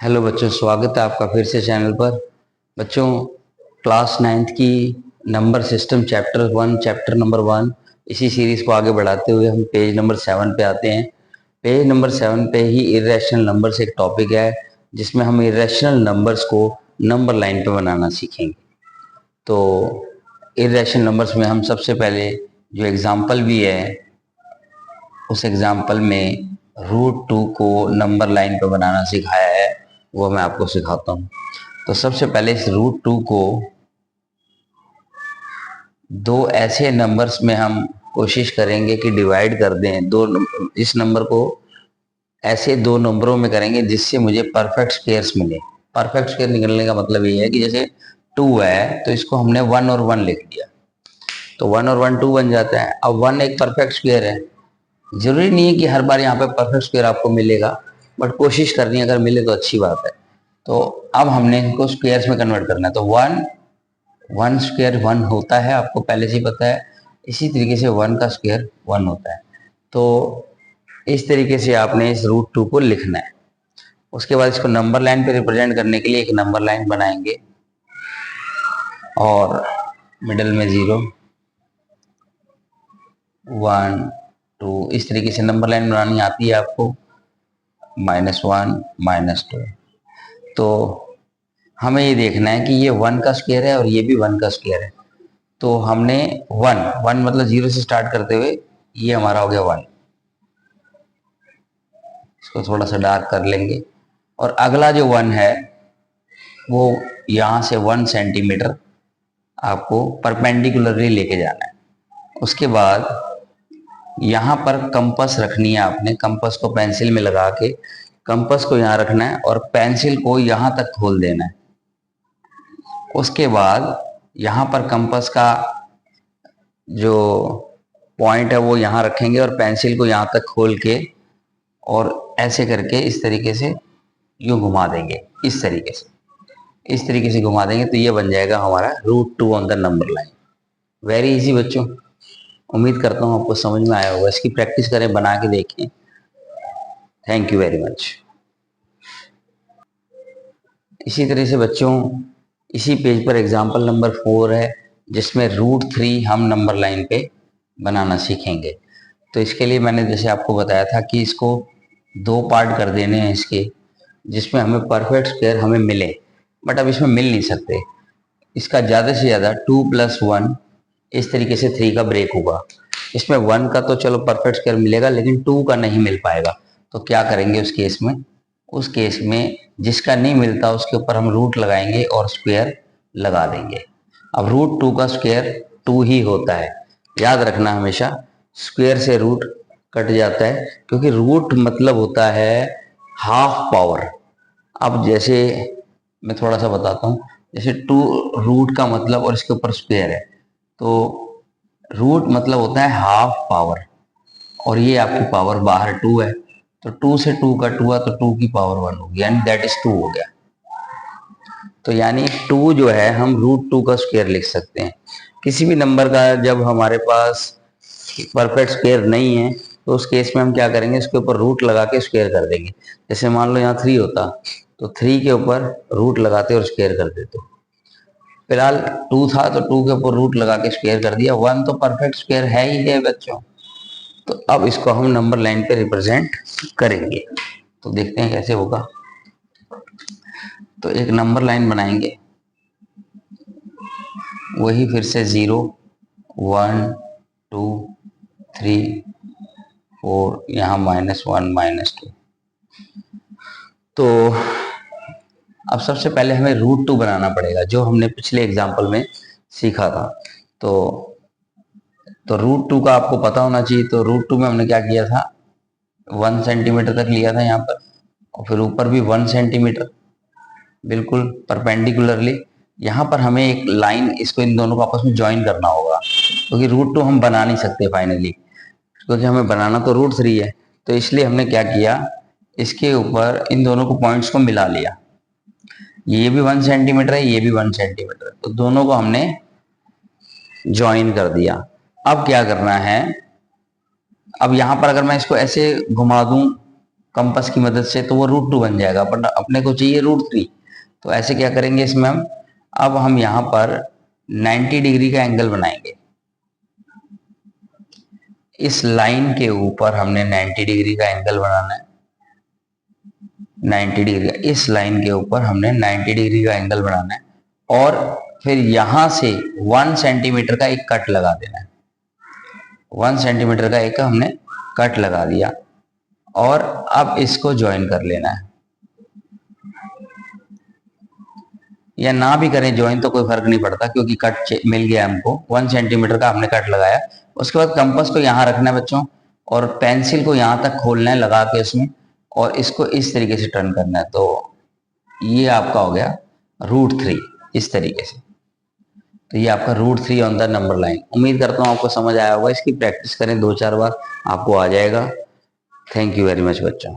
Hello बच्चों, स्वागत है आपका फिर से चैनल पर। बच्चों, क्लास 9th की नंबर सिस्टम चैप्टर नंबर 1 इसी सीरीज को आगे बढ़ाते हुए हम पेज नंबर 7 पे आते हैं। पेज नंबर 7 पे ही इर्रेशनल नंबर्स एक टॉपिक है जिसमें हम इर्रेशनल नंबर्स को नंबर लाइन पे बनाना सीखेंगे। तो इर्रेशनल नंबर्स में हम सबसे पहले जो एग्जाम्पल भी है उस एग्जाम्पल में √2 को नंबर लाइन पे बनाना सिखाया है, वो मैं आपको सिखाता हूँ। तो सबसे पहले इस √2 को दो ऐसे नंबर्स में हम कोशिश करेंगे कि डिवाइड कर दें। इस नंबर को ऐसे दो नंबरों में करेंगे जिससे मुझे परफेक्ट स्क्वायर्स मिले। परफेक्ट स्क्वायर निकलने का मतलब ये है कि जैसे 2 है तो इसको हमने 1 और 1 लिख दिया, तो 1 और 1 2 बन जाता है। अब 1 एक परफेक्ट स्क्वायर है। जरूरी नहीं है कि हर बार यहाँ पे परफेक्ट स्क्वायर आपको मिलेगा, बट कोशिश करनी है, अगर मिले तो अच्छी बात है। तो अब हमने इनको स्क्वायर्स में कन्वर्ट करना है। तो 1 स्क्वायर 1 होता है, आपको पहले से ही पता है। इसी तरीके से 1 का स्क्वायर 1 होता है। तो इस तरीके से आपने इस √2 को लिखना है। उसके बाद इसको नंबर लाइन पे रिप्रेजेंट करने के लिए एक नंबर लाइन बनाएंगे और मिडल में 0 1 2 इस तरीके से नंबर लाइन बनानी आती है आपको। -1 -2। तो हमें ये देखना है कि ये 1 का स्क्वायर है और ये भी 1 का स्क्वायर है। तो हमने 1 मतलब 0 से स्टार्ट करते हुए ये हमारा हो गया 1। इसको थोड़ा सा डार्क कर लेंगे और अगला जो 1 है वो यहाँ से 1 सेंटीमीटर आपको परपेंडिकुलरली लेके जाना है। उसके बाद यहाँ पर कंपास रखनी है आपने। कंपास को पेंसिल में लगा के कंपास को यहाँ रखना है और पेंसिल को यहाँ तक खोल देना है। उसके बाद यहाँ पर कंपास का जो पॉइंट है वो यहाँ रखेंगे और पेंसिल को यहाँ तक खोल के और ऐसे करके इस तरीके से यूं घुमा देंगे। इस तरीके से घुमा देंगे तो ये बन जाएगा हमारा √2 on the number line. Very easy बच्चों, उम्मीद करता हूँ आपको समझ में आया होगा। इसकी प्रैक्टिस करें, बना के देखें। Thank you very much. इसी तरह से बच्चों, इसी पेज पर एग्जाम्पल नंबर 4 है जिसमें √3 हम नंबर लाइन पे बनाना सीखेंगे। तो इसके लिए मैंने जैसे आपको बताया था कि इसको दो पार्ट कर देने हैं इसके, जिसमें हमें परफेक्ट स्क्वायर हमें मिले, बट अब इसमें मिल नहीं सकते। इसका ज़्यादा से ज़्यादा 2 + 1 इस तरीके से 3 का ब्रेक होगा। इसमें 1 का तो चलो परफेक्ट स्क्वायर मिलेगा, लेकिन 2 का नहीं मिल पाएगा। तो क्या करेंगे उस केस में? उस केस में जिसका नहीं मिलता उसके ऊपर हम रूट लगाएंगे और स्क्वायर लगा देंगे। अब √2 का स्क्वायर 2 ही होता है, याद रखना हमेशा। स्क्वायर से रूट कट जाता है क्योंकि रूट मतलब होता है हाफ पावर। अब जैसे मैं थोड़ा सा बताता हूँ, जैसे 2 रूट का मतलब और इसके ऊपर स्क्वायर है, तो रूट मतलब होता है हाफ पावर और ये आपकी पावर बाहर 2 है, तो 2 से 2 कट हुआ तो 2 की पावर 1 होगी, यानी दैट इज 2 हो गया। तो यानी 2 जो है हम √2 का स्क्वायर लिख सकते हैं। किसी भी नंबर का जब हमारे पास परफेक्ट स्क्वायर नहीं है तो उस केस में हम क्या करेंगे, इसके ऊपर रूट लगा के स्क्वायर कर देंगे। जैसे मान लो यहाँ 3 होता तो 3 के ऊपर रूट लगाते और स्क्वायर कर देते। फिलहाल 2 था तो 2 के ऊपर रूट लगा के स्क्वायर कर दिया। 1 तो परफेक्ट स्क्वायर है ही है बच्चों। तो अब इसको हम नंबर लाइन पे रिप्रेजेंट करेंगे, तो देखते हैं कैसे होगा। तो एक नंबर लाइन बनाएंगे, वही फिर से 0 1 2 3 4 यहाँ -1 -2। तो अब सबसे पहले हमें √2 बनाना पड़ेगा, जो हमने पिछले एग्जाम्पल में सीखा था। तो √2 का आपको पता होना चाहिए। तो √2 में हमने क्या किया था, 1 सेंटीमीटर तक लिया था यहाँ पर, और फिर ऊपर भी 1 सेंटीमीटर बिल्कुल परपेंडिकुलरली। यहाँ पर हमें एक लाइन, इसको इन दोनों को आपस में ज्वाइन करना होगा, क्योंकि √2 हम बना नहीं सकते फाइनली, क्योंकि हमें बनाना तो √3 है। तो इसलिए हमने क्या किया, इसके ऊपर इन दोनों को पॉइंट्स को मिला लिया। ये भी 1 सेंटीमीटर है, ये भी 1 सेंटीमीटर, तो दोनों को हमने ज्वाइन कर दिया। अब क्या करना है, अब यहां पर अगर मैं इसको ऐसे घुमा दूं कंपास की मदद से, तो वो √2 बन जाएगा, बट अपने को चाहिए √3। तो ऐसे क्या करेंगे इसमें हम, अब हम यहाँ पर 90 डिग्री का एंगल बनाएंगे। इस लाइन के ऊपर हमने 90 डिग्री का एंगल बनाना है। 90 डिग्री का, इस लाइन के ऊपर हमने 90 डिग्री का एंगल बनाना है, और फिर यहां से 1 सेंटीमीटर का एक कट लगा देना है। 1 सेंटीमीटर का एक हमने कट लगा दिया, और अब इसको ज्वाइन कर लेना है, या ना भी करें ज्वाइन तो कोई फर्क नहीं पड़ता, क्योंकि कट मिल गया हमको। 1 सेंटीमीटर का हमने कट लगाया। उसके बाद कंपास को यहाँ रखना है बच्चों, और पेंसिल को यहाँ तक खोलना है लगा के उसमें, और इसको इस तरीके से टर्न करना है। तो ये आपका हो गया √3 इस तरीके से। तो ये आपका √3 ऑन द नंबर लाइन। उम्मीद करता हूँ आपको समझ आया होगा। इसकी प्रैक्टिस करें 2-4 बार, आपको आ जाएगा। थैंक यू वेरी मच बच्चों।